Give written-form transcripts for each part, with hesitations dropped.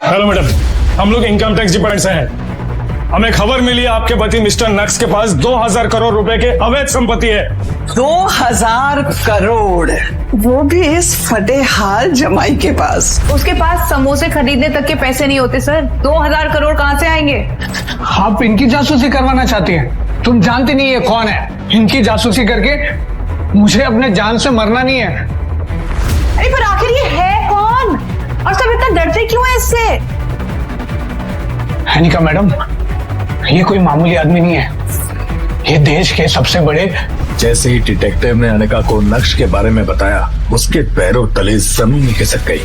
Hello madam, हम लोग income tax department से हैं। हमें खबर मिली है आपके पति मिस्टर नक्स के पास 2000 करोड़ रुपए के अवैध संपत्ति है। 2000 करोड़, वो भी इस फतेहाल जमाई के पास। उसके पास समोसे खरीदने तक के पैसे नहीं होते सर। 2000 करोड़ कहाँ से आएंगे? आप इनकी जासूसी करवाना चाहती हैं? तुम जानती नहीं है कौन है। इनकी जासूसी करके मुझे अपने जान से मरना नहीं है। अरे पर आखिर ये है कौन और सब इतना डरते क्यों है इससे? अनिका मैडम, ये कोई मामूली आदमी नहीं है। ये देश के सबसे बड़े। जैसे ही डिटेक्टिव ने अनिका को नक्श के बारे में बताया, उसके पैरों तले जमीन खिसक गई।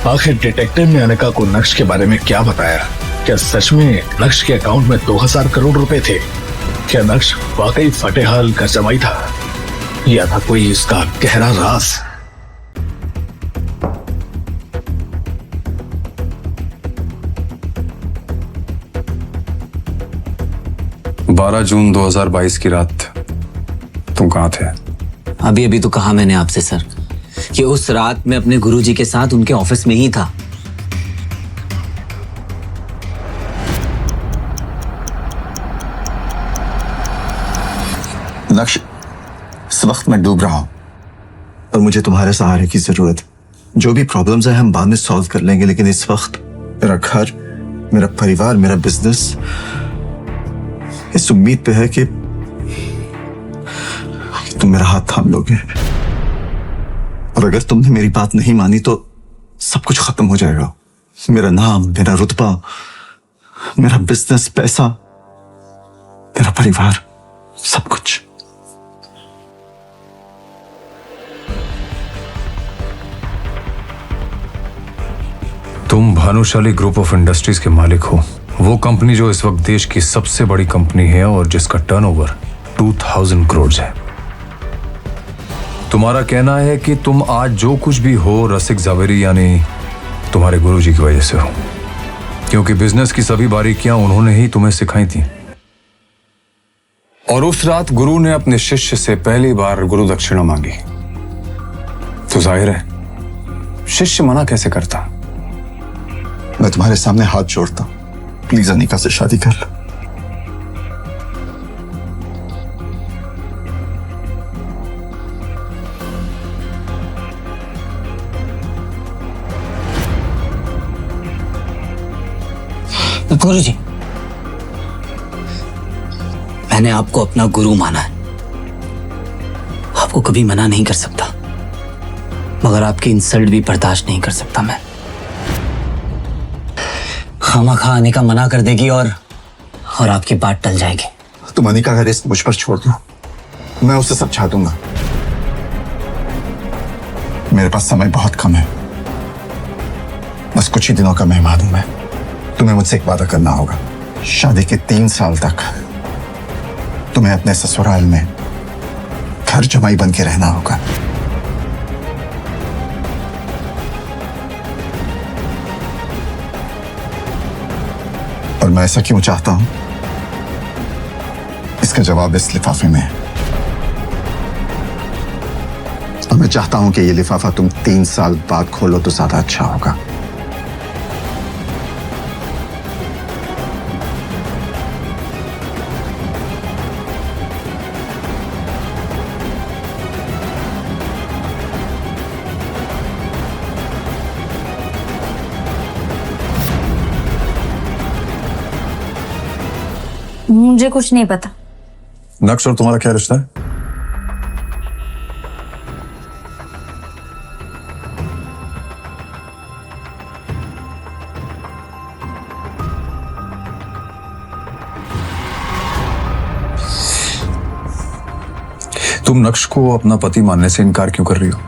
आखिर डिटेक्टिव ने अनिका को नक्श के बारे में क्या बताया? क्या सच में नक्श के अकाउंट में 2000 करोड़ रुपए थे? क्या नक्श वाकई फतेहाल का जमाई था या था कोई इसका गहरा राज? जून 2022 की रात तुम कहाँ थे? अभी अभी तो कहा मैंने आपसे सर कि उस रात मैं अपने गुरुजी के साथ उनके ऑफिस में ही था। नक्श, इस वक्त मैं डूब रहा हूं और मुझे तुम्हारे सहारे की जरूरत है। जो भी प्रॉब्लम्स है हम बाद में सॉल्व कर लेंगे, लेकिन इस वक्त मेरा घर, मेरा परिवार, मेरा बिजनेस इस उम्मीद पे है कि तुम मेरा हाथ थाम लोगे। और अगर तुमने मेरी बात नहीं मानी तो सब कुछ खत्म हो जाएगा। मेरा नाम, मेरा रुतबा, मेरा बिजनेस, पैसा, मेरा परिवार, सब कुछ। तुम भानुशाली ग्रुप ऑफ इंडस्ट्रीज के मालिक हो। वो कंपनी जो इस वक्त देश की सबसे बड़ी कंपनी है और जिसका टर्नओवर 2000 करोड़ है। तुम्हारा कहना है कि तुम आज जो कुछ भी हो रसिक जावेरी यानी तुम्हारे गुरुजी की वजह से हो, क्योंकि बिजनेस की सभी बारीकियां उन्होंने ही तुम्हें सिखाई थी। और उस रात गुरु ने अपने शिष्य से पहली बार गुरु दक्षिणा मांगी, तो जाहिर है शिष्य मना कैसे करता। मैं तुम्हारे सामने हाथ जोड़ता हूं, प्लीज अनिका से शादी कर लो। गुरुजी, मैंने आपको अपना गुरु माना है, आपको कभी मना नहीं कर सकता, मगर आपकी इंसल्ट भी बर्दाश्त नहीं कर सकता मैं। खामखा अनिका मना कर देगी और आपकी बात टल जाएगी। तुम अनिका का रिस्क मुझ पर छोड़ दो, मैं उसे समझा दूंगा। मेरे पास समय बहुत कम है, बस कुछ ही दिनों का मेहमान हूं मैं। तुम्हें मुझसे एक वादा करना होगा। शादी के 3 साल तक तुम्हें अपने ससुराल में घर जमाई बन के रहना होगा। और मैं ऐसा क्यों चाहता हूं, इसका जवाब इस लिफाफे में है। और मैं चाहता हूं कि ये लिफाफा तुम 3 साल बाद खोलो तो ज्यादा अच्छा होगा। मुझे कुछ नहीं पता। नक्श और तुम्हारा क्या रिश्ता है? तुम नक्श को अपना पति मानने से इनकार क्यों कर रही हो?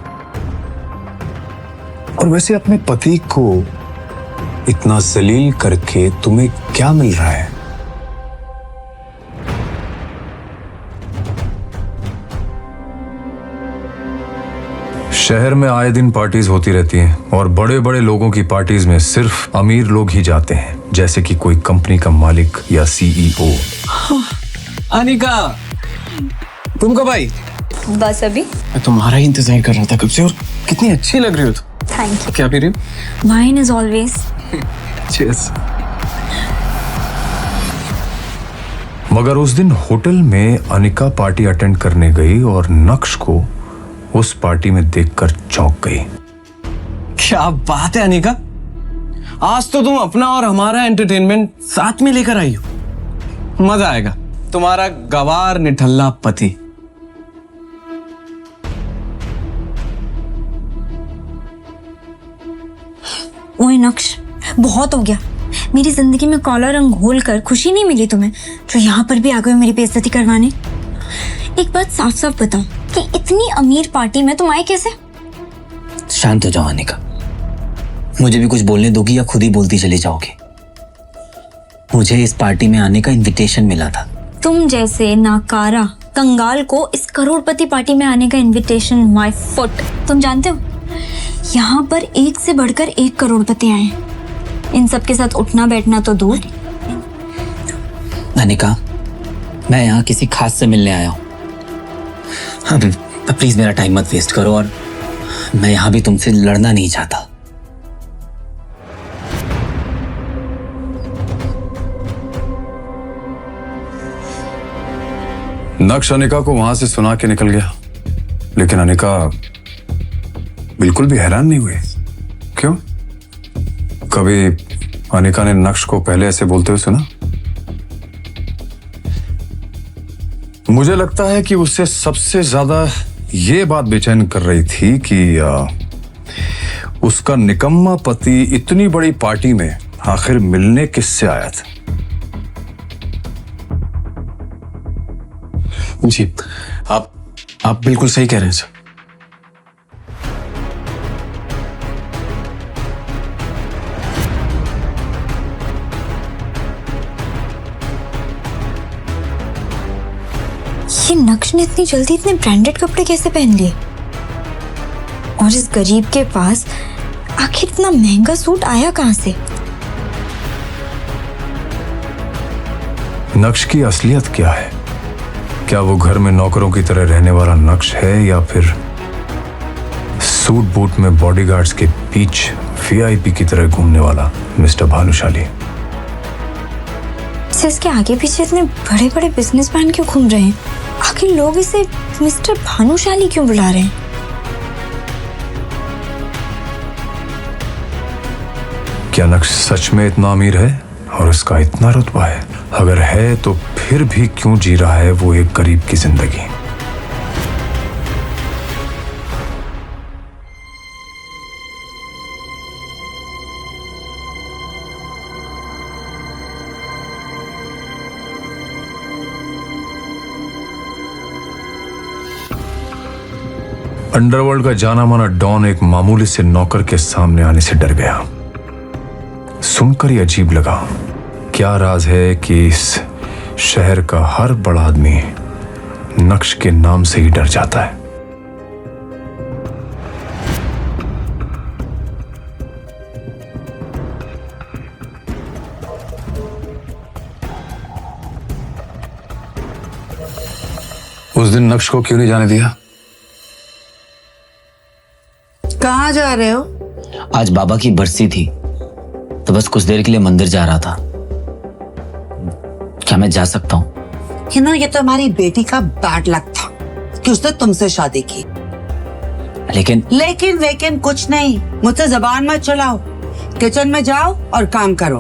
और वैसे अपने पति को इतना जलील करके तुम्हें क्या मिल रहा है? शहर में आए दिन पार्टीज होती रहती हैं और बड़े बड़े लोगों की पार्टीज में सिर्फ अमीर लोग ही जाते हैं, जैसे कि कोई कंपनी का मालिक या सीईओ। अनिका, तुम कब आई? बस अभी। मैं तुम्हारा ही इंतजार कर रहा था कब से। और कितनी अच्छी लग रही हो तुम। Thank you. क्या पी रही हो? Wine is always. Cheers. मगर उस दिन होटल में अनिका पार्टी अटेंड करने गई और नक्श को उस पार्टी में देखकर चौंक गई। क्या बात है अनिका, आज तो तुम अपना और हमारा एंटरटेनमेंट साथ में लेकर आई हो। मजा आएगा। तुम्हारा गवार निठल्ला पति। ओए नक्श, बहुत हो गया। मेरी जिंदगी में काला रंग घोल कर खुशी नहीं मिली तुम्हें, जो यहाँ पर भी आ गए हो मेरी बेइज्जती करवाने। एक बात साफ साफ बताओ कि इतनी अमीर पार्टी में तुम आए कैसे? शांत हो जाओ अनिका, मुझे भी कुछ बोलने दोगी या खुद ही बोलती चली जाओगी? मुझे इस पार्टी में आने का इनविटेशन मिला था। तुम जैसे नाकारा कंगाल को इस करोड़पति पार्टी में आने का इनविटेशन माय फुट। तुम जानते हो यहाँ पर एक से बढ़कर एक करोड़पति आए हैं। इन सब के साथ उठना बैठना तो दूर। अनिका, मैं यहाँ किसी खास से मिलने आया हूँ। प्लीज मेरा टाइम मत वेस्ट करो, और मैं यहाँ भी तुमसे लड़ना नहीं चाहता। नक्श अनिका को वहां से सुना के निकल गया, लेकिन अनिका बिल्कुल भी हैरान नहीं हुई। क्यों? कभी अनिका ने नक्श को पहले ऐसे बोलते हुए सुना? मुझे लगता है कि उससे सबसे ज्यादा ये बात बेचैन कर रही थी कि उसका निकम्मा पति इतनी बड़ी पार्टी में आखिर मिलने किससे आया था। जी, आप बिल्कुल सही कह रहे हैं सर। ये नक्श ने इतनी जल्दी इतने ब्रांडेड कपड़े कैसे पहन लिए? और इस गरीब के पास आखिर इतना महंगा सूट आया कहां से? नक्श की असलियत क्या है? क्या वो घर में नौकरों की तरह रहने वाला नक्श है, या फिर सूट बूट में बॉडीगार्ड्स के बीच वीआईपी की तरह घूमने वाला मिस्टर भानुशाली? इसके आगे पीछे इतने बड़े बड़े बिजनेसमैन क्यों घूम रहे हैं? आखिर लोग इसे मिस्टर भानुशाली क्यों बुला रहे हैं? क्या नक्श सच में इतना अमीर है और उसका इतना रुतबा है? अगर है तो फिर भी क्यों जी रहा है वो एक गरीब की जिंदगी? अंडरवर्ल्ड का जाना माना डॉन एक मामूली से नौकर के सामने आने से डर गया। सुनकर ही अजीब लगा। क्या राज है कि इस शहर का हर बड़ा आदमी नक्श के नाम से ही डर जाता है? उस दिन नक्श को क्यों नहीं जाने दिया? कहाँ जा रहे हो? आज बाबा की बरसी थी, तो बस कुछ देर के लिए मंदिर जा रहा था। क्या मैं जा सकता हूँ? ये तो हमारी बेटी का बैड लक था कि उसने तुमसे शादी की। लेकिन लेकिन कुछ नहीं। मुझसे जबान मत चलाओ। किचन में जाओ और काम करो।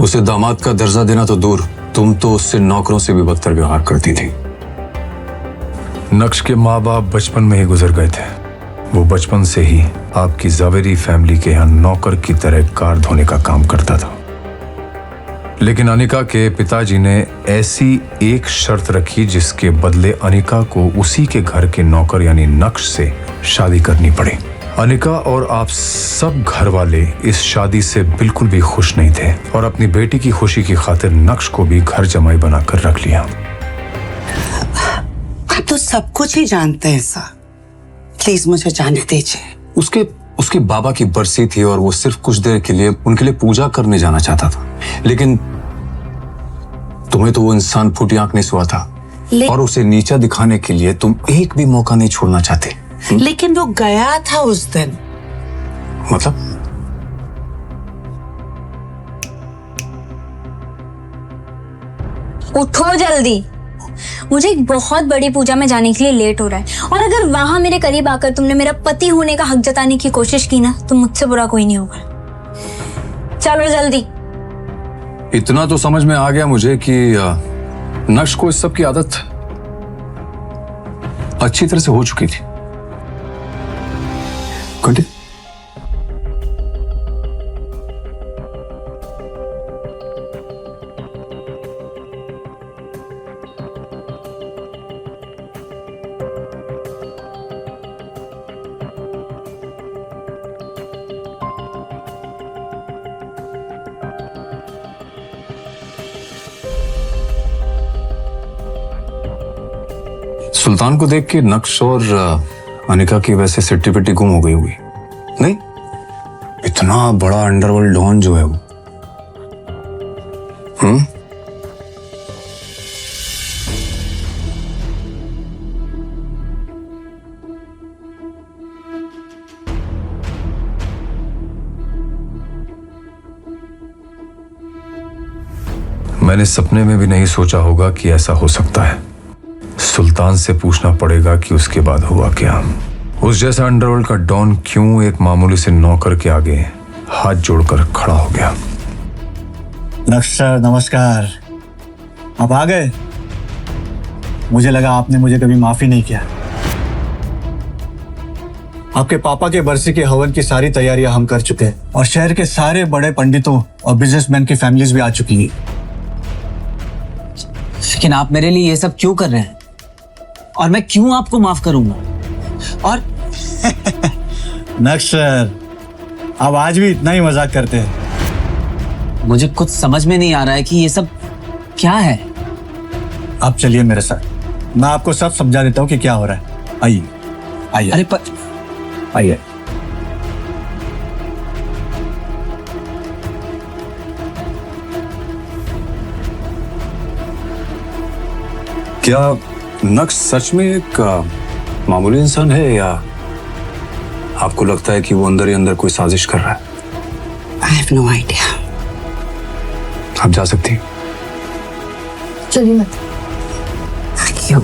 उसे दामाद का दर्जा देना तो दूर, तुम तो उससे नौकरों से भी बदतर व्यवहार करती थी। नक्श के माँ बाप बचपन में ही गुजर गए थे। वो बचपन से ही आपकी जावेरी फैमिली के यहाँ नौकर की तरह कार धोने का काम करता था। लेकिन अनिका के पिताजी ने ऐसी एक शर्त रखी जिसके बदले अनिका को उसी के घर के नौकर यानी नक्श से शादी करनी पड़ी। अनिका और आप सब घर वाले इस शादी से बिल्कुल भी खुश नहीं थे और अपनी बेटी की खुशी की खातिर नक्श को भी घर जमाई बनाकर रख लिया। आप तो सब कुछ ही जानते हैं सर, प्लीज मुझे जाने दीजिए। उसके बाबा की बरसी थी और वो सिर्फ कुछ देर के लिए उनके लिए पूजा करने जाना चाहता था, लेकिन तुम्हें तो वो इंसान फूटी आंख नहीं सुहा था और उसे नीचा दिखाने के लिए तुम एक भी मौका नहीं छोड़ना चाहते। लेकिन वो गया था उस दिन। मतलब उठो जल्दी, मुझे एक बहुत बड़ी पूजा में जाने के लिए लेट हो रहा है, और अगर वहां मेरे करीब आकर तुमने मेरा पति होने का हक जताने की कोशिश की ना तो मुझसे बुरा कोई नहीं होगा। चलो जल्दी। इतना तो समझ में आ गया मुझे कि नक्श को इस सब की आदत अच्छी तरह से हो चुकी थी। कंटिन्यू। सुल्तान को देख के नक्श और अनिका की वैसे सिट्टी पिट्टी गुम हो गई होगी। नहीं, इतना बड़ा अंडरवर्ल्ड डॉन जो है वो। मैंने सपने में भी नहीं सोचा होगा कि ऐसा हो सकता है। सुल्तान से पूछना पड़ेगा कि उसके बाद हुआ क्या। उस जैसा अंडरवर्ल्ड का डॉन क्यों एक मामूली से नौकर के आगे हाथ जोड़कर खड़ा हो गया। नक्श सर नमस्कार, आप आ गए। मुझे लगा आपने मुझे कभी माफी नहीं किया। आपके पापा के बरसी के हवन की सारी तैयारियां हम कर चुके हैं और शहर के सारे बड़े पंडितों और बिजनेसमैन की फैमिलीज भी आ चुकी हैं। लेकिन आप मेरे लिए ये सब क्यों कर रहे हैं और मैं क्यों आपको माफ करूंगा? और नक्श सर, आप आज भी इतना ही मजाक करते हैं। मुझे कुछ समझ में नहीं आ रहा है कि ये सब क्या है। आप चलिए मेरे साथ, मैं आपको सब समझा देता हूँ कि क्या हो रहा है। आइए आइए। अरे आइए। क्या नक्श सच में एक मामूली इंसान है या आपको लगता है कि वो अंदर ही अंदर कोई साजिश कर रहा है? I have no idea. आप जा सकती हैं। चलिए मत। क्यों?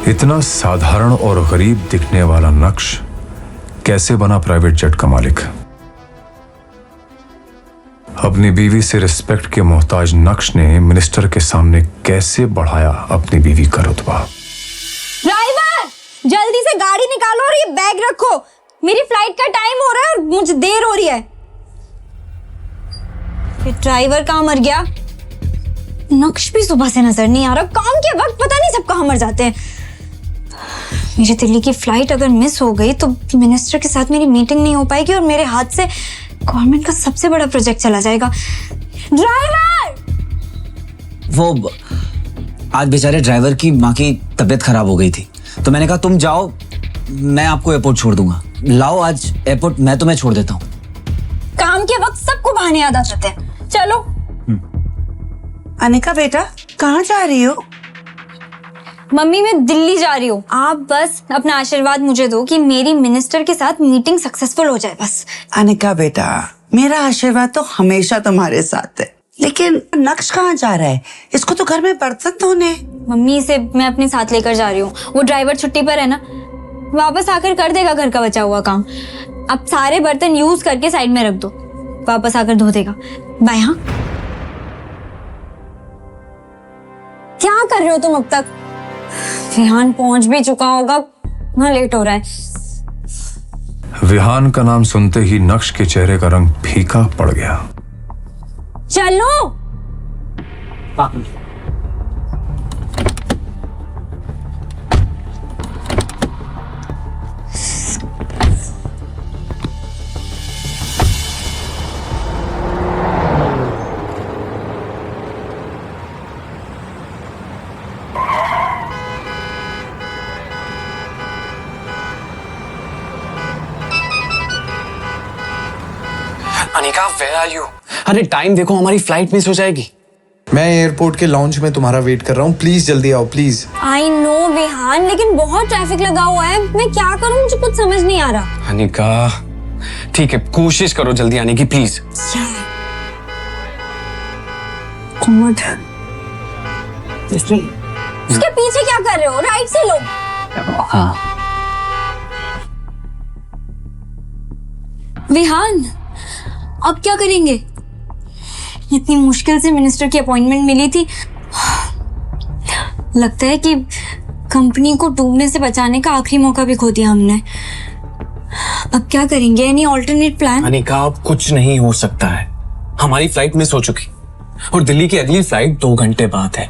इतना साधारण और गरीब दिखने वाला नक्श कैसे बना प्राइवेट जेट का मालिक? अपनी बीवी से रिस्पेक्ट के मोहताज नक्श ने मिनिस्टर के सामने कैसे बढ़ाया अपनी बीवी का रुतबा। ड्राइवर, जल्दी से गाड़ी निकालो और ये बैग रखो, मेरी फ्लाइट का टाइम हो रहा है और मुझे देर हो रही है। ये ड्राइवर कहाँ मर गया? नक्श भी सुबह से नजर नहीं आ रहा। काम के वक्त पता नहीं सब कहाँ मर जाते हैं। मेरी दिल्ली की फ्लाइट अगर मिस हो गई तो मिनिस्टर के साथ मेरी मीटिंग नहीं हो पाएगी और मेरे हाथ से गवर्नमेंट का सबसे बड़ा प्रोजेक्ट चला जाएगा। ड्राइवर! वो आज बेचारे ड्राइवर की माँ की तबीयत खराब हो गई थी तो मैंने कहा तुम जाओ, मैं आपको एयरपोर्ट छोड़ दूंगा। लाओ आज एयरपोर्ट मैं तुम्हें छोड़ देता हूँ। काम के वक्त सबको बहाने याद आ जाते हैं। चलो। अनिका बेटा, कहाँ जा रही हो? मम्मी मैं दिल्ली जा रही हूँ। आप बस अपना आशीर्वाद मुझे दो कि मेरी मिनिस्टर के साथ मीटिंग सक्सेसफुल हो जाए बस। अनिका बेटा, मेरा आशीर्वाद तो हमेशा तुम्हारे साथ है, लेकिन नक्श कहाँ जा रहा है? इसको तो घर में बर्तन धोने। मम्मी इसे मैं अपने साथ लेकर जा रही हूँ। वो ड्राइवर छुट्टी पर है ना, वापस आकर कर देगा घर का बचा हुआ काम। अब सारे बर्तन यूज करके साइड में रख दो, वापस आकर धो देगा। बाय। हाँ, क्या कर रहे हो तुम अब तक? विहान पहुंच भी चुका होगा, वहां लेट हो रहा है। विहान का नाम सुनते ही नक्श के चेहरे का रंग फीका पड़ गया। चलो। Anika, where are you? अरे टाइम देखो, हमारी फ्लाइट मिस हो जाएगी। मैं एयरपोर्ट के लॉन्च में तुम्हारा वेट कर रहा हूँ, प्लीज जल्दी आओ प्लीज। आई नो विहान, लेकिन बहुत ट्रैफिक लगा हुआ है। मैं क्या करूं, मुझे कुछ समझ नहीं आ रहा। अनिका ठीक है, कोशिश करो जल्दी आने की प्लीज। गॉड। उसके पीछे क्या कर रहे हो? राइट से लो। हाँ विहान, अब क्या करेंगे? इतनी मुश्किल से मिनिस्टर की अपॉइंटमेंट मिली थी। लगता है कि कंपनी को डूबने से बचाने का आखिरी मौका भी खो दिया हमने। अब क्या करेंगे? Any alternate plan? अनिका, अब कुछ नहीं हो सकता है। हमारी फ्लाइट मिस हो चुकी और दिल्ली की अगली फ्लाइट 2 घंटे बाद है।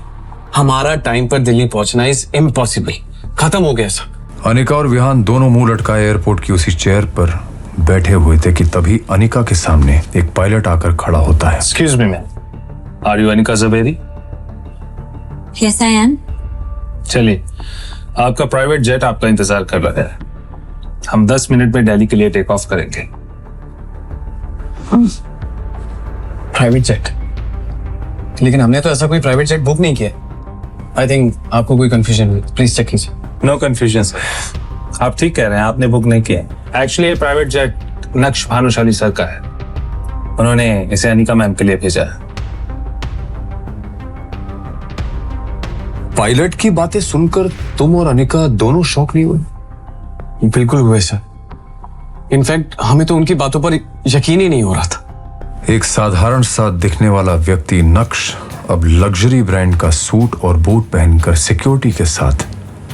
हमारा टाइम पर दिल्ली पहुंचना इज इम्पॉसिबल। खत्म हो गया सब। अनिका और विहान दोनों मुंह लटकाए एयरपोर्ट की उसी चेयर पर बैठे हुए थे कि तभी अनिका के सामने एक पायलट आकर खड़ा होता है। Excuse me ma'am, are you Anika Javeri? Yes I am. चलिए, आपका प्राइवेट जेट आपका इंतजार कर रहा है। हम 10 मिनट में दिल्ली के लिए टेक ऑफ करेंगे। Private jet? लेकिन हमने तो ऐसा कोई प्राइवेट जेट बुक नहीं किया। आई थिंक आपको कोई कंफ्यूजन हुई, प्लीज चेक कीजिए। नो कंफ्यूजन सर, आप ठीक कह रहे हैं, आपने बुक नहीं किया। एक्चुअली ये प्राइवेट जेट नक्श भानुशाली सर का है। उन्होंने इसे अनिका मैम के लिए भेजा है। पायलट की बातें सुनकर तुम और अनिका दोनों शॉक नहीं हुए? बिल्कुल हुए सर। इनफैक्ट हमें तो उनकी बातों पर यकीन ही नहीं हो रहा था। एक साधारण सा दिखने वाला व्यक्ति नक्श अब लग्जरी ब्रांड का सूट और बूट पहनकर सिक्योरिटी के साथ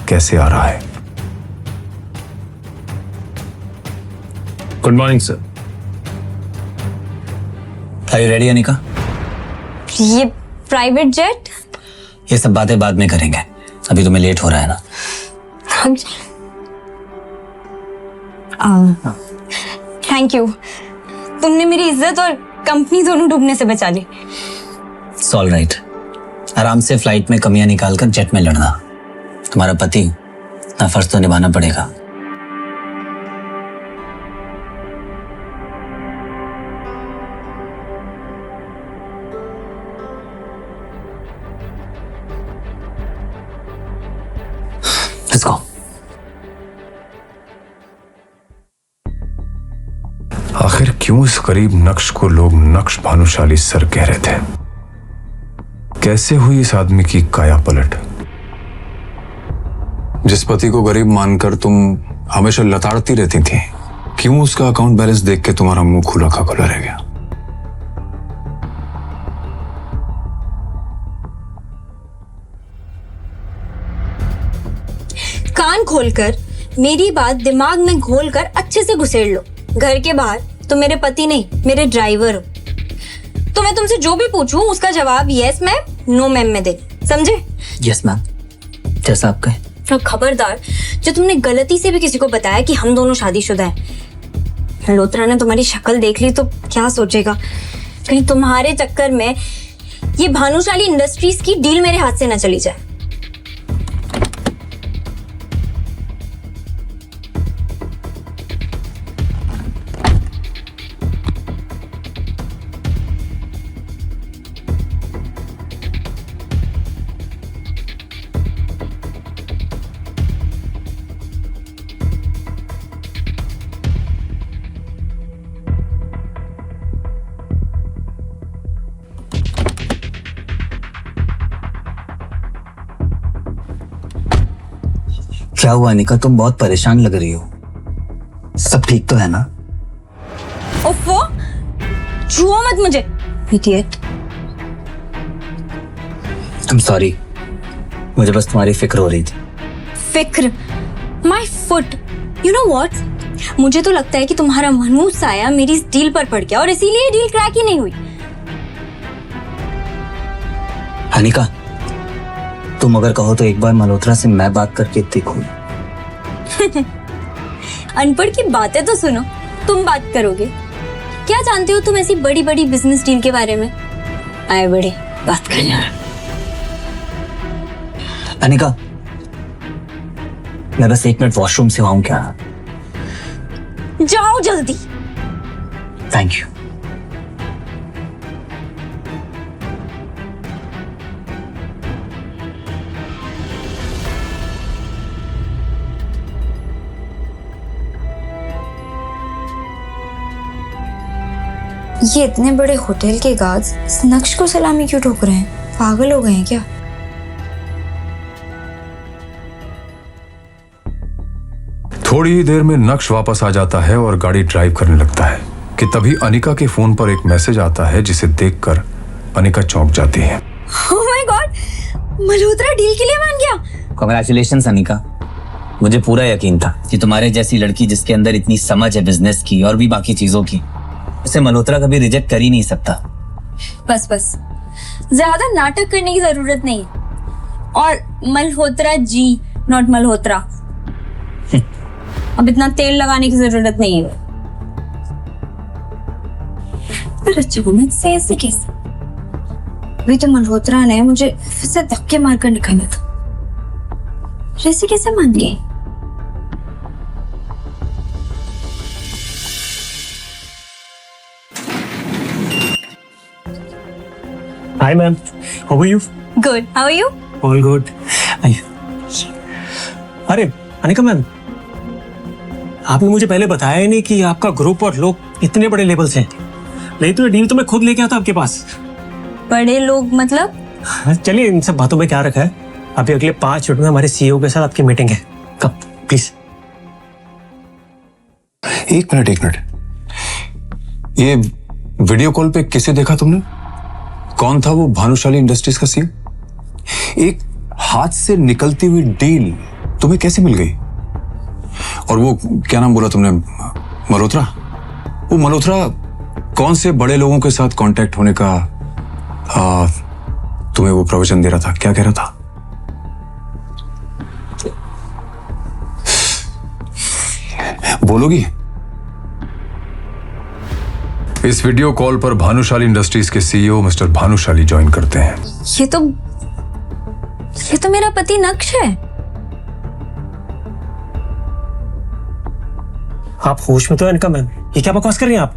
कैसे आ रहा है? Good morning sir. Are you ready Anika? ये प्राइवेट जेट? ये सब बातें बाद में करेंगे, अभी तुम्हें लेट हो रहा है ना। थैंक यू, तुमने मेरी इज्जत और कंपनी दोनों डूबने से बचा ली। It's all right. आराम से फ्लाइट में कमियां निकालकर जेट में लड़ना। तुम्हारा पति, अपना फर्ज तो निभाना पड़ेगा। Let's go. आखिर क्यों इस गरीब नक्श को लोग नक्श भानुशाली सर कह रहे थे? कैसे हुई इस आदमी की काया पलट? जिस पति को गरीब मानकर तुम हमेशा लताड़ती रहती थी, क्यों उसका अकाउंट बैलेंस देख के तुम्हारा मुंह खुला का खुला रह गया? कान खोलकर मेरी बात दिमाग में घोलकर अच्छे से घुसेड़ लो। घर के बाहर तो मेरे पति नहीं, मेरे ड्राइवर हो। तो मैं तुमसे जो भी पूछूं उसका जवाब यस मैम, नो मैम में दे, समझे? यस मैम, जैसा आप कहें। और खबरदार, जो तुमने गलती से भी किसी को बताया कि हम दोनों शादीशुदा हैं, मल्होत्रा ने तुम्हारी शक्ल देख ली तो क्या सोचेगा? कहीं तुम्हारे चक्कर में ये भानुशाली इंडस्ट्रीज की डील मेरे हाथ से ना चली जाए। क्या हुआ अनिका, तुम बहुत परेशान लग रही हो। सब ठीक तो है ना? ओफो, छुओ मत मुझे, इडियट। I'm sorry, मुझे बस तुम्हारी फिक्र हो रही थी। फिक्र? My foot. You know what, मुझे तो लगता है कि तुम्हारा मनहूस साया मेरी इस डील पर पड़ गया और इसीलिए डील क्रैक ही नहीं हुई। अनिका, तुम अगर कहो तो एक बार मल्होत्रा से मैं बात करके देखूं। अनपढ़ की बातें तो सुनो, तुम बात करोगे? क्या जानते हो तुम ऐसी बड़ी बड़ी बिजनेस डील के बारे में? आए बड़े, बात कर यार। अनिका, मैं बस 1 मिनट वॉशरूम से आऊं क्या? जाओ जल्दी। Thank you. ये इतने बड़े होटल के गार्ड्स इस नक्श को सलामी क्यों ठोक रहे हैं? पागल हो गए हैं क्या? थोड़ी ही देर में नक्श वापस आ जाता है और गाड़ी ड्राइव करने लगता है कि तभी अनिका के फोन पर एक मैसेज आता है जिसे देखकर अनिका चौंक जाती है। Oh my God, Malhotra deal के लिए मान गया। कांग्रेचुलेशंस अनिका, मुझे पूरा यकीन था कि तुम्हारे जैसी लड़की जिसके अंदर इतनी समझ है बिजनेस की और भी बाकी चीजों की, उसे मल्होत्रा कभी रिजेक्ट कर ही नहीं सकता। बस बस, ज्यादा नाटक करने की जरूरत नहीं। और मल्होत्रा जी, नॉट मल्होत्रा। अब इतना तेल लगाने की जरूरत नहीं है। पर अच्छा मैं से ऐसे कैसे? अभी तो मल्होत्रा ने मुझे फिर से धक्के मारकर निकाला था, ऐसे कैसे मान गए? Hi ma'am, how are you? Good. How are you? All good. अरे अनिका मैम, आपने मुझे पहले बताया ही नहीं कि आपका ग्रुप और लोग इतने बड़े लेवल से हैं। नहीं तो ये डील तो मैं खुद लेके आता आपके पास। बड़े लोग मतलब? चलिए इन सब बातों में क्या रखा है। अभी अगले 5 मिनट में हमारे सीईओ के साथ आपकी मीटिंग है। कब प्लीज। एक मिनट, ये वीडियो कॉल पे किसे देखा तुमने? कौन था वो भानुशाली इंडस्ट्रीज का सीईओ? एक हाथ से निकलती हुई डील तुम्हें कैसे मिल गई? और वो क्या नाम बोला तुमने, मल्होत्रा? वो मल्होत्रा कौन से बड़े लोगों के साथ कांटेक्ट होने का तुम्हें वो प्रवचन दे रहा था? क्या कह रहा था? बोलोगी? इस वीडियो कॉल पर भानुशाली इंडस्ट्रीज के सीईओ मिस्टर भानुशाली ज्वाइन करते हैं। ये तो मेरा पति नक्श है। आप होश में तो है इनका मैम? ये क्या बकवास कर रही हैं आप?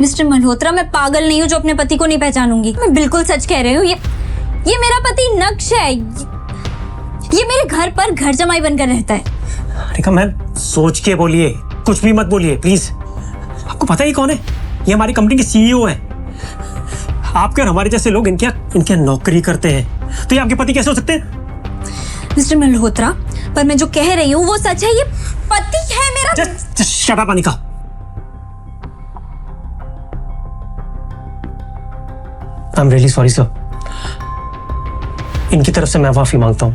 मिस्टर मल्होत्रा, मैं पागल नहीं हूँ जो अपने पति को नहीं पहचानूंगी। मैं बिल्कुल सच कह रही हूँ। ये मेरा पति नक्श है। ये मेरे घर पर घर जमाई बनकर रहता है। अनिका मैम, सोच के बोलिए, कुछ भी मत बोलिए प्लीज। आपको पता ही कौन है? ये हमारी कंपनी के सीईओ है। आपके और हमारे जैसे लोग इनके यहाँ नौकरी करते हैं, तो ये आपके पति कैसे हो सकते हैं? मिस्टर मल्होत्रा, पर मैं जो कह रही हूँ वो सच है। ये पति है मेरा। Just shut up, Anika. I'm really sorry, sir. इनकी तरफ से मैं माफी मांगता हूँ।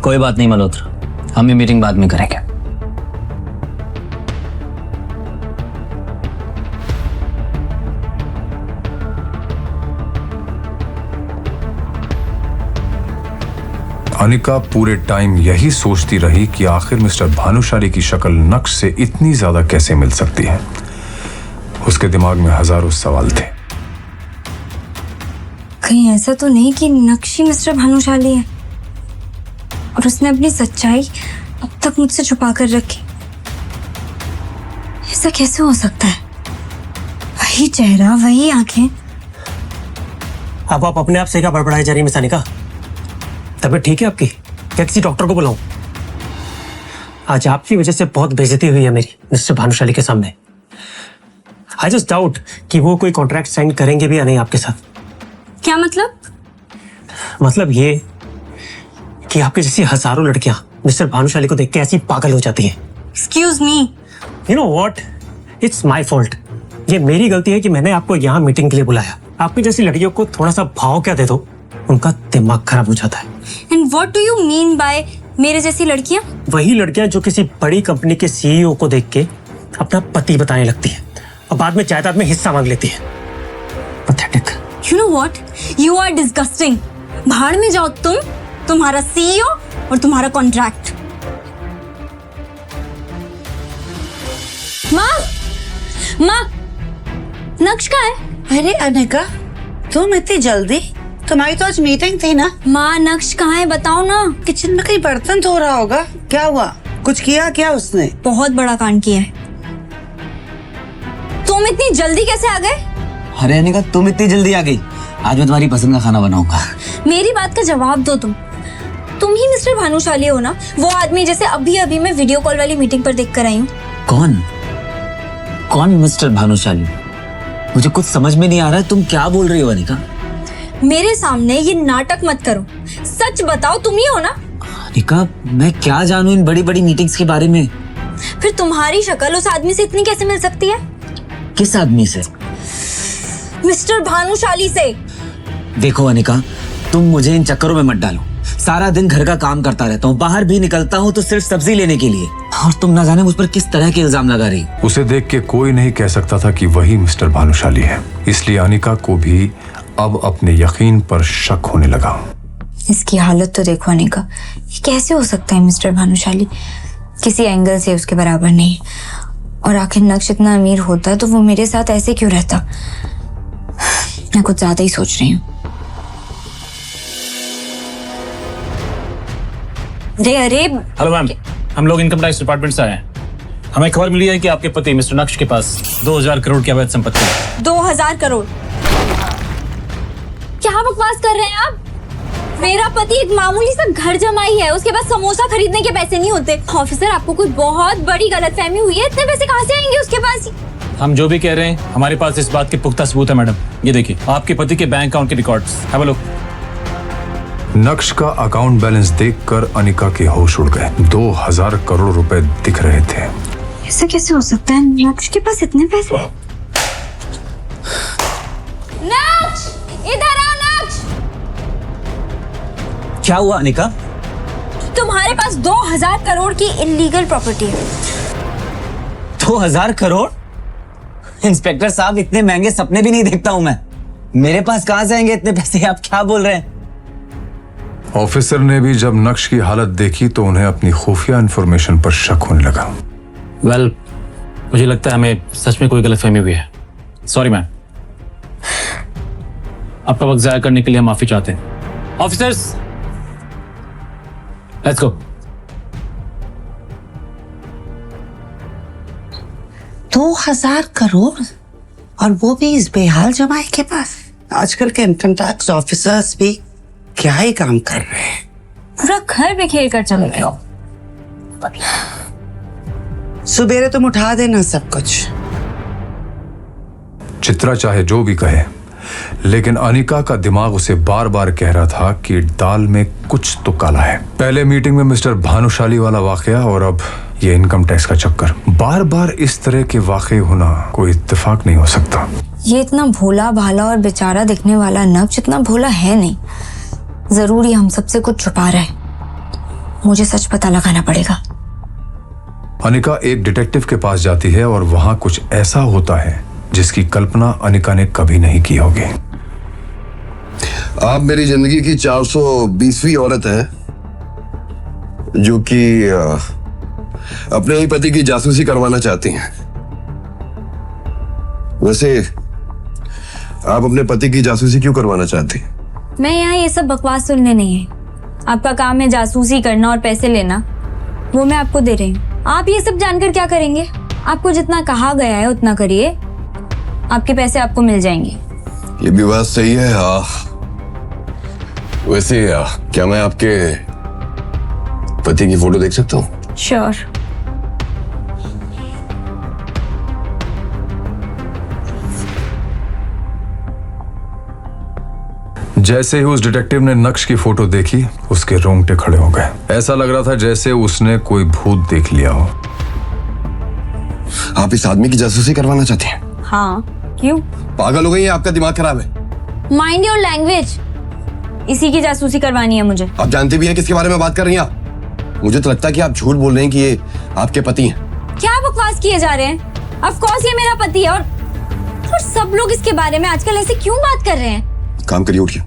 कोई बात नहीं मल्होत्रा, हम ये मीटिंग बाद में करेंगे। अनिका पूरे टाइम यही सोचती रही कि आखिर मिस्टर भानुशाली की शक्ल नक्श से इतनी ज्यादा कैसे मिल सकती है। उसके दिमाग में हजारों सवाल थे। कहीं ऐसा तो नहीं कि नक्श ही मिस्टर भानुशाली है और उसने अपनी सच्चाई अब तक मुझसे छुपा कर रखी? ऐसा कैसे हो सकता है? वही चेहरा, वही आंखें। अब आप अपने आप से क्या बड़बड़ाई जा रही है मिस अनिका? तबीयत ठीक है आपकी? क्या किसी डॉक्टर को बुलाऊं? आज आपकी वजह से बहुत बेइज्जती हुई है मेरी मिस्टर भानुशाली के सामने। आई जस्ट डाउट कि वो कोई कॉन्ट्रैक्ट साइन करेंगे भी या नहीं आपके साथ। क्या मतलब? मतलब ये कि आपके जैसी हजारों लड़कियां मिस्टर भानुशाली को देख के ऐसी पागल हो जाती हैं। Excuse me. You know what, it's my fault. ये मेरी गलती है कि मैंने आपको यहाँ मीटिंग के लिए बुलाया। आपकी जैसी लड़कियों को थोड़ा सा भाव क्या दे दो, उनका दिमाग खराब हो जाता है। And what do you mean by मेरे जैसी लड़कियां? वही लड़कियां जो किसी बड़ी कंपनी के सीईओ को देख के अपना पति बताने लगती है और बाद में जायदाद में हिस्सा मांग लेती है। Pathetic. You know what, you are disgusting. भाड़ में जाओ तुम, तुम्हारा सीईओ और तुम्हारा कॉन्ट्रैक्ट। माँ, नक्श कहाँ है? अरे अनिका, तुम इतनी जल्दी? तुम्हारी तो आज मीटिंग थी ना? माँ, नक्श कहाँ है बताओ ना। किचन में कहीं बर्तन धो रहा होगा। क्या हुआ? कुछ किया क्या उसने? बहुत बड़ा कांड किया है। तुम इतनी जल्दी कैसे आ गए? अरे अनिका, तुम इतनी जल्दी आ गई? आज मैं तुम्हारी पसंद का खाना बनाऊंगा। मेरी बात का जवाब दो। तुम ही मिस्टर भानुशाली हो ना? वो आदमी जैसे अभी मैं वीडियो कॉल वाली मीटिंग पर देख कर आई हूँ। कौन? कौन मिस्टर भानुशाली? मुझे कुछ समझ में नहीं आ रहा है, तुम क्या बोल रही हो अनिका? मेरे सामने ये नाटक मत करो, सच बताओ तुम ही हो ना? अनिका, मैं क्या जानूं इन बड़ी बड़ी मीटिंग्स के बारे में? फिर तुम्हारी शक्ल उस आदमी से इतनी कैसे मिल सकती है? किस आदमी से? मिस्टर भानुशाली से। देखो अनिका, तुम मुझे इन चक्करों में मत डालो। सारा दिन घर का काम करता रहता हूँ, बाहर भी निकलता हूँ तो सिर्फ सब्जी लेने के लिए, और तुम ना जाने मुझ पर किस तरह के इल्जाम लगा रही। उसे देख के कोई नहीं कह सकता था कि वही मिस्टर भानुशाली है, इसलिए अनिका को भी अब अपने यकीन पर शक होने लगा। इसकी हालत तो देखो अनिका, ये कैसे हो सकता है मिस्टर भानुशाली? किसी एंगल से उसके बराबर नहीं। और आखिर नक्श इतना अमीर होता तो वो मेरे साथ ऐसे क्यों रहता? मैं कुछ ज्यादा ही सोच रही हूँ। अरे हेलो मैम, हम लोग इनकम टैक्स डिपार्टमेंट से आए हैं। हमें खबर मिली है कि आपके पति मिस्टर नक्श के पास 2000 करोड़ की अवैध संपत्ति है। 2000 करोड़? क्या बकवास कर रहे हैं आप? मेरा पति एक मामूली सा घर जमाई है, उसके पास समोसा खरीदने के पैसे नहीं होते। ऑफिसर, आपको कोई बहुत बड़ी गलतफहमी हुई है। इतने पैसे कहाँ से आएंगे उसके पास? हम जो भी कह रहे हैं, हमारे पास इस बात के पुख्ता सबूत है मैडम। ये देखिए, आपके पति के बैंक अकाउंट के रिकॉर्ड्स। Have a look. नक्श का अकाउंट बैलेंस देखकर अनिका के होश उड़ गए। 2000 करोड़ रुपए दिख रहे थे। ऐसा कैसे हो सकता है? नक्श के पास इतने पैसे? नक्श, इधर आ नक्श। क्या हुआ अनिका? तुम्हारे पास 2000 करोड़ की इलीगल प्रॉपर्टी है। 2000 करोड़? इंस्पेक्टर साहब, इतने महंगे सपने भी नहीं देखता हूं मैं। मेरे पास कहां से आएंगे इतने पैसे? आप क्या बोल रहे हैं? ऑफिसर ने भी जब नक्श की हालत देखी तो उन्हें अपनी खुफिया इंफॉर्मेशन पर शक होने लगा। वेल, मुझे लगता है हमें सच में कोई गलतफहमी हुई है। Sorry ma'am. आपका वक्त जाया करने के लिए हम माफी चाहते हैं। Officers, let's go. दो 2000 करोड़, और वो भी इस बेहाल जमाई के पास? आजकल के इनकम टैक्स ऑफिसर्स भी क्या ही काम कर रहे हैं। पूरा घर बिखेर कर चले गए। सुबेरे तुम उठा देना सब कुछ। चित्रा चाहे जो भी कहे, लेकिन अनिका का दिमाग उसे बार बार कह रहा था कि दाल में कुछ तो काला है। पहले मीटिंग में मिस्टर भानुशाली वाला वाकया, और अब ये इनकम टैक्स का चक्कर। बार बार इस तरह के वाकये होना कोई इत्तेफाक नहीं हो सकता। ये इतना भोला भाला और बेचारा दिखने वाला नक्श इतना भोला है नहीं। जरूर ये हम सबसे कुछ छुपा रहा है। मुझे सच पता लगाना पड़ेगा। अनिका एक डिटेक्टिव के पास जाती है और वहां कुछ ऐसा होता है जिसकी कल्पना अनिका ने कभी नहीं की होगी। आप मेरी जिंदगी की 420वीं औरत है जो कि अपने ही पति की जासूसी करवाना चाहती हैं। वैसे आप अपने पति की जासूसी क्यों करवाना चाहती हैं? मैं यहाँ ये सब बकवास सुनने नहीं है। आपका काम है जासूसी करना और पैसे लेना, वो मैं आपको दे रही हूँ। आप ये सब जानकर क्या करेंगे? आपको जितना कहा गया है उतना करिए, आपके पैसे आपको मिल जाएंगे। ये भी बात सही है। वैसे क्या मैं आपके पति की फोटो देख सकता हूँ? श्योर। जैसे ही उस डिटेक्टिव ने नक्श की फोटो देखी, उसके रोंगटे खड़े हो गए। ऐसा लग रहा था जैसे उसने कोई भूत देख लिया हो। आप इस आदमी की जासूसी करवाना चाहते हैं? हाँ, क्यों? पागल हो गई हैं? आपका दिमाग खराब है। Mind your language. इसी की जासूसी करवानी है मुझे। आप जानते भी हैं किसके बारे में बात कर रही हैं आप? मुझे तो लगता है कि आप झूठ बोल रहे हैं कि ये आपके पति हैं। क्या बकवास किए जा रहे हैं? ऑफ कोर्स ये मेरा पति है, और सब लोग इसके बारे में आजकल ऐसे क्यों बात कर रहे हैं? काम करिए, उठिए।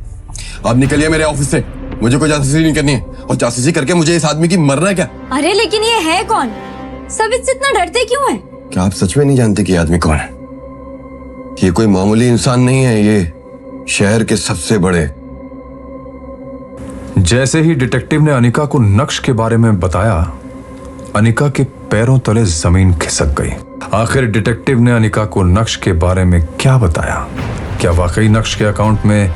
आप निकलिए मेरे ऑफिस से। मुझे कोई जासूसी नहीं करनी है, और जासूसी करके मुझे इस आदमी की मरना है क्या? अरे लेकिन ये है कौन? सब इससे इतना डरते क्यों हैं? क्या आप सच में नहीं जानते कि ये आदमी कौन है? ये कोई मामूली इंसान नहीं है, ये शहर के सबसे बड़े। जैसे ही डिटेक्टिव ने अनिका को नक्श के बारे में बताया, अनिका के पैरों तले जमीन खिसक गई। आखिर डिटेक्टिव ने अनिका को नक्श के बारे में क्या बताया? क्या वाकई नक्श के अकाउंट में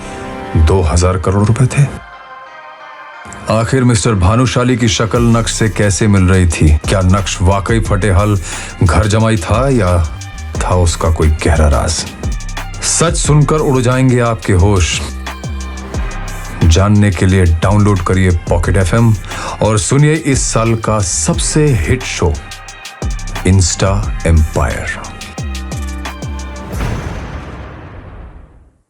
2000 करोड़ रुपए थे? आखिर मिस्टर भानुशाली की शक्ल नक्श से कैसे मिल रही थी? क्या नक्श वाकई फटेहल घर जमाई था या था था उसका कोई गहरा राज। सच सुनकर उड़ जाएंगे आपके होश। जानने के लिए डाउनलोड करिए पॉकेट एफएम और सुनिए इस साल का सबसे हिट शो इंस्टा एम्पायर।